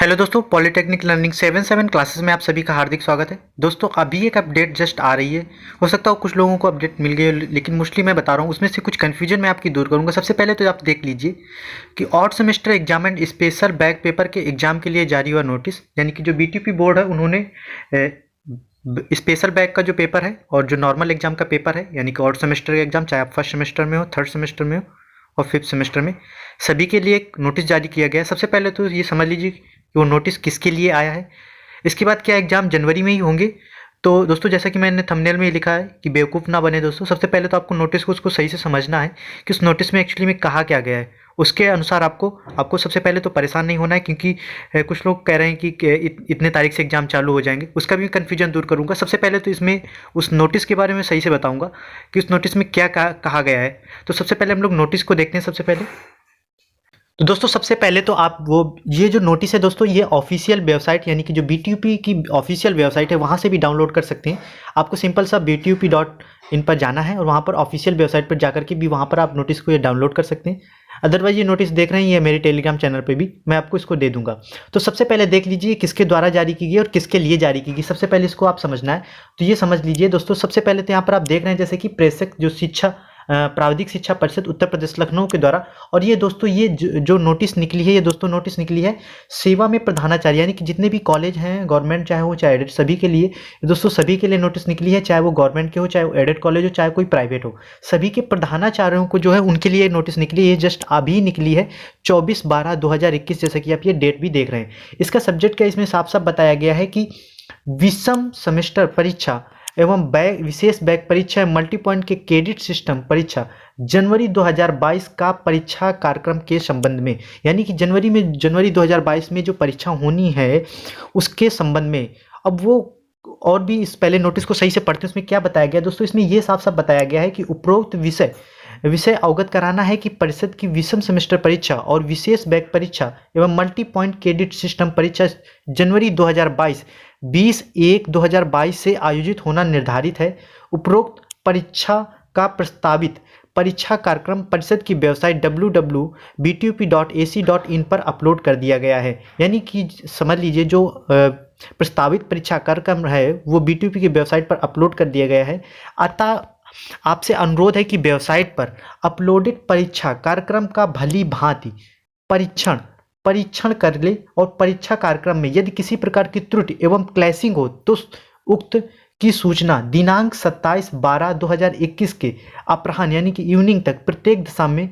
Hello दोस्तों, polytechnic learning 7 classes में आप सभी का हार्दिक स्वागत है। दोस्तों अभी एक अपडेट जस्ट आ रही है। हो सकता हो कुछ लोगों को अपडेट मिल गई हो, लेकिन मोस्टली मैं बता रहा हूँ उसमें से कुछ कन्फ्यूजन मैं आपकी दूर करूँगा। सबसे पहले तो आप देख लीजिए कि odd semester exam and special back paper के एग्जाम के लिए जारी हुआ नोटिस, यानी कि जो बीटीयूपी बोर्ड है उन्होंने स्पेशल बैक का जो पेपर है और जो नॉर्मल एग्जाम का पेपर है, यानी कि ऑड सेमेस्टर का एग्जाम, चाहे आप फर्स्ट सेमेस्टर में हो, थर्ड सेमेस्टर में हो और फिफ्थ सेमेस्टर में, सभी के लिए एक नोटिस जारी किया गया है। सबसे पहले तो ये समझ लीजिए कि वो नोटिस किसके लिए आया है। इसके बाद क्या एग्ज़ाम जनवरी में ही होंगे। तो दोस्तों जैसा कि मैंने थंबनेल में ही लिखा है कि बेवकूफ़ ना बने दोस्तों, सबसे पहले तो आपको नोटिस को उसको सही से समझना है कि उस नोटिस में एक्चुअली में कहा क्या गया है। उसके अनुसार आपको आपको सबसे पहले तो परेशान नहीं होना है, क्योंकि कुछ लोग कह रहे हैं कि इतने तारीख से एग्ज़ाम चालू हो जाएंगे। उसका भी कन्फ्यूजन दूर करूँगा। सबसे पहले तो इसमें उस नोटिस के बारे में सही से बताऊँगा कि उस नोटिस में क्या कहा गया है। तो सबसे पहले हम लोग नोटिस को देखते हैं। सबसे पहले तो दोस्तों सबसे पहले तो आप वो ये जो नोटिस है दोस्तों, ये ऑफिशियल वेबसाइट यानी कि जो बीटीयूपी की ऑफिशियल वेबसाइट है वहाँ से भी डाउनलोड कर सकते हैं। आपको सिंपल सा btup.in पर जाना है और वहाँ पर ऑफिशियल वेबसाइट पर जाकर के भी वहाँ पर आप नोटिस को ये डाउनलोड कर सकते हैं। अदरवाइज ये नोटिस देख रहे हैं, ये मेरे टेलीग्राम चैनल पे भी मैं आपको इसको दे दूंगा। तो सबसे पहले देख लीजिए किसके द्वारा जारी की गई और किसके लिए जारी की गई। सबसे पहले इसको आप समझना है, तो ये समझ लीजिए दोस्तों। सबसे पहले तो यहाँ पर आप देख रहे हैं जैसे कि प्रेषक जो शिक्षा प्राविधिक शिक्षा परिषद उत्तर प्रदेश लखनऊ के द्वारा। और ये दोस्तों ये जो नोटिस निकली है, ये दोस्तों नोटिस निकली है सेवा में प्रधानाचार्य, यानी कि जितने भी कॉलेज हैं गवर्नमेंट चाहे वो चाहे एडेड, सभी के लिए दोस्तों, सभी के लिए नोटिस निकली है, चाहे वो गवर्नमेंट के हो, चाहे वो एडेड कॉलेज हो, चाहे कोई प्राइवेट हो। सभी के प्रधानाचार्यों को जो है उनके लिए नोटिस निकली है। जस्ट अभी निकली है 24/12/2021, जैसा कि आप ये डेट भी देख रहे हैं। इसका सब्जेक्ट क्या इसमें साफ साफ बताया गया है कि विषम सेमेस्टर परीक्षा एवं बैक विशेष बैक परीक्षा मल्टी पॉइंट के क्रेडिट सिस्टम परीक्षा जनवरी 2022 का परीक्षा कार्यक्रम के संबंध में, यानी कि जनवरी 2022 में जो परीक्षा होनी है उसके संबंध में। अब वो और भी इस पहले नोटिस को सही से पढ़ते हैं, उसमें क्या बताया गया दोस्तों। इसमें ये साफ साफ बताया गया है कि उपरोक्त विषय अवगत कराना है कि परिषद की विषम सेमेस्टर परीक्षा और विशेष बैक परीक्षा एवं मल्टी पॉइंट क्रेडिट सिस्टम परीक्षा जनवरी 2022 20/1/2022 से आयोजित होना निर्धारित है। उपरोक्त परीक्षा का प्रस्तावित परीक्षा कार्यक्रम परिषद की वेबसाइट www.btup.ac.in पर अपलोड कर दिया गया है। यानी कि समझ लीजिए जो प्रस्तावित परीक्षा कार्यक्रम है वो बीटीयूपी की वेबसाइट पर अपलोड कर दिया गया है। अतः आपसे अनुरोध है कि वेबसाइट पर अपलोडेड परीक्षा कार्यक्रम का भली भांति परीक्षण कर ले और परीक्षा कार्यक्रम में यदि किसी प्रकार की त्रुटि एवं क्लैशिंग हो तो उक्त की सूचना दिनांक 27/12/2021 के अपराह्न यानी कि इवनिंग तक प्रत्येक दिशा में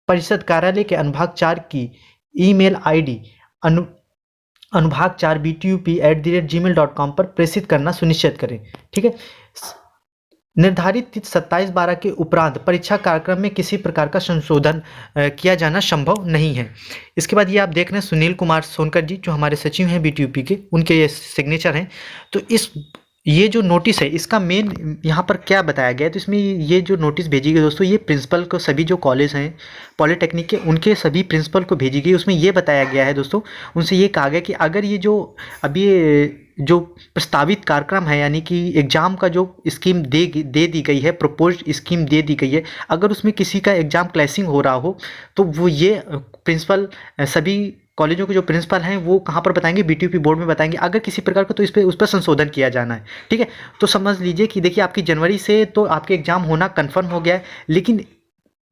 परिषद कार्यालय के अनुभाग 4 की ईमेल आईडी अनुभाग4btup@gmail.com पर प्रेषित करना सुनिश्चित करें। ठीक है। निर्धारित तिथि 27/12 के उपरांत परीक्षा कार्यक्रम में किसी प्रकार का संशोधन किया जाना संभव नहीं है। इसके बाद ये आप देख रहे हैं सुनील कुमार सोनकर जी जो हमारे सचिव हैं बीटीयूपी के, उनके ये सिग्नेचर हैं। तो ये जो नोटिस है इसका मेन यहाँ पर क्या बताया गया है, तो इसमें ये जो नोटिस भेजी गई दोस्तों, ये प्रिंसिपल को, सभी जो कॉलेज हैं पॉलिटेक्निक के, उनके सभी प्रिंसिपल को भेजी गई। उसमें ये बताया गया है दोस्तों, उनसे ये कहा गया कि अगर ये जो अभी जो प्रस्तावित कार्यक्रम है यानी कि एग्ज़ाम का जो स्कीम दे दी गई है, प्रपोज्ड स्कीम दे दी गई है, अगर उसमें किसी का एग्ज़ाम क्लैशिंग हो रहा हो तो वो ये प्रिंसिपल सभी कॉलेजों के जो प्रिंसिपल हैं वो कहाँ पर बताएंगे, बीटीयूपी बोर्ड में बताएंगे अगर किसी प्रकार का, तो उस पर संशोधन किया जाना है। ठीक है। तो समझ लीजिए कि देखिए आपकी जनवरी से तो आपके एग्ज़ाम होना कन्फर्म हो गया है, लेकिन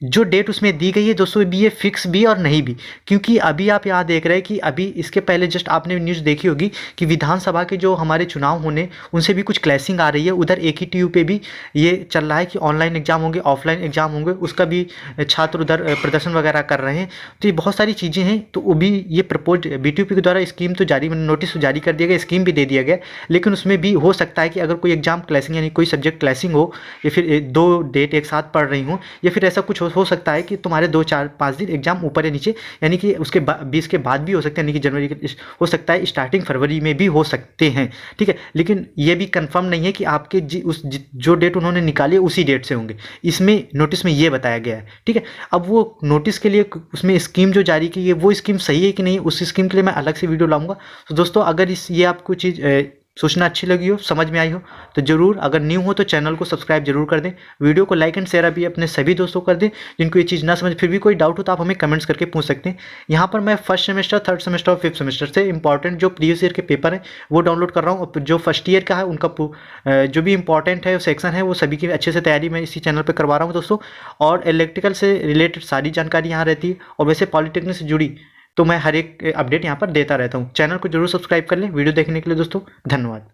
जो डेट उसमें दी गई है दोस्तों भी ये फिक्स भी और नहीं भी, क्योंकि अभी आप यहाँ देख रहे हैं कि अभी इसके पहले जस्ट आपने न्यूज़ देखी होगी कि विधानसभा के जो हमारे चुनाव होने उनसे भी कुछ क्लैशिंग आ रही है। उधर AKTU पे भी ये चल रहा है कि ऑनलाइन एग्ज़ाम होंगे, ऑफलाइन एग्ज़ाम होंगे, उसका भी छात्र उधर प्रदर्शन वगैरह कर रहे हैं। तो ये बहुत सारी चीज़ें हैं। तो वो भी ये प्रपोज BTUP के द्वारा स्कीम तो जारी, नोटिस तो जारी कर दिया गया, स्कीम भी दे दिया गया, लेकिन उसमें भी हो सकता है कि अगर कोई एग्ज़ाम क्लैशिंग यानी कोई सब्जेक्ट क्लैशिंग हो या फिर 2 डेट एक साथ पढ़ रही हो या फिर ऐसा कुछ हो सकता है कि तुम्हारे 2-4-5 दिन एग्जाम ऊपर या नीचे, यानी कि उसके 20 के बाद भी हो सकते हैं, यानी कि जनवरी के हो सकता है, स्टार्टिंग फरवरी में भी हो सकते हैं। ठीक है। लेकिन ये भी कंफर्म नहीं है कि आपके जो डेट उन्होंने निकाली उसी डेट से होंगे, इसमें नोटिस में ये बताया गया है। ठीक है। अब वो नोटिस के लिए उसमें स्कीम जो जारी की है वो स्कीम सही है कि नहीं, उस स्कीम के लिए मैं अलग से वीडियो लाऊंगा। तो दोस्तों अगर ये आपको चीज़ सूचना अच्छी लगी हो, समझ में आई हो तो ज़रूर, अगर न्यू हो तो चैनल को सब्सक्राइब जरूर कर दें, वीडियो को लाइक एंड शेयर अभी अपने सभी दोस्तों कर दें। जिनको ये चीज़ ना समझ, फिर भी कोई डाउट हो तो आप हमें कमेंट्स करके पूछ सकते हैं। यहाँ पर मैं फर्स्ट सेमेस्टर, थर्ड सेमेस्टर और फिफ्थ सेमेस्टर से इंपॉर्टेंट जो प्रीवियस ईयर के पेपर हैं वो डाउनलोड कर रहा हूँ। और जो फर्स्ट ईयर का है उनका जो भी इंपॉर्टेंट है सेक्शन है वो सभी की अच्छे से तैयारी मैं इसी चैनल पर करवा रहा हूँ दोस्तों। और इलेक्ट्रिकल से रिलेटेड सारी जानकारी यहाँ रहती है, और वैसे पॉलिटेक्निक से जुड़ी तो मैं हर एक अपडेट यहाँ पर देता रहता हूँ। चैनल को जरूर सब्सक्राइब कर लें। वीडियो देखने के लिए दोस्तों धन्यवाद।